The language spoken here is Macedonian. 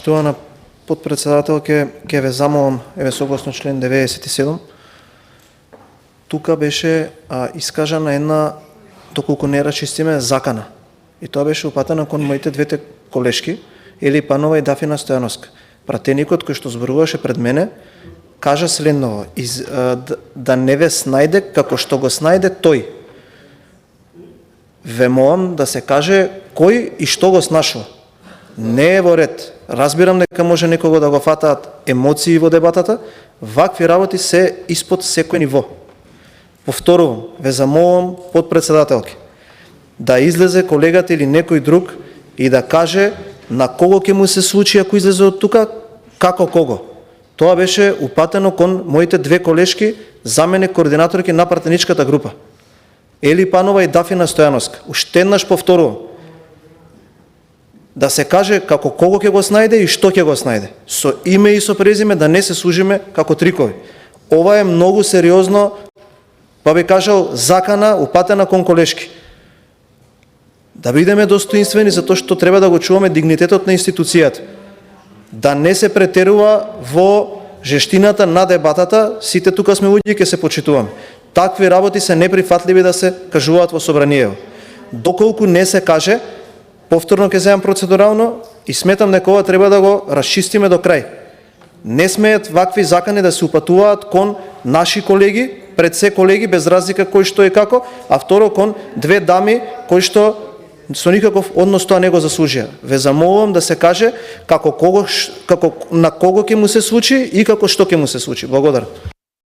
Поштована подпредседателке, ќе ве замолам, еве согласно член 97, тука беше искажана една, доколку не расчистиме, закана. И тоа беше упатена кон моите двете колешки, Ели Панова и Дафина Стојановска. Пратеникот кој што зборуваше пред мене, кажа следново, да не ве снајде како што го снајде тој. Ве молам да се каже кој и што го снашува. Не е во ред. Разбирам дека може некого да го фатаат емоции во дебатата, вакви работи се испод секој ниво. Повторувам, ве замолам подпредседателки, да излезе колегата или некој друг и да каже на кого ќе му се случи ако излезе од тука, како кого. Тоа беше упатено кон моите две колешки, заменик координаторки на пратеничката група. Ели Панова и Дафина Стојановска. Уште еднаш повторувам. Да се каже како кого ќе го снајде и што ќе го снајде. Со име и со презиме, да не се служиме како трикови. Ова е многу сериозно, па би кажал, закана упатена кон колешки. Да бидеме достоинствени, затоа што треба да го чуваме дигнитетот на институцијата. Да не се претерува во жештината на дебатата, сите тука сме луѓе, ќе се почитуваме. Такви работи се неприфатливи да се кажуваат во собранието. Доколку не се каже, повторно ќе земам процедурално и сметам дека ова треба да го расчистиме до крај. Не смеат вакви закани да се упатуваат кон наши колеги, пред се колеги, без разлика кој што и како, а второ кон две дами кои што со никаков однос тоа не го заслужија. Ве замолувам да се каже како на кого ќе му се случи и како што ќе му се случи. Благодарам.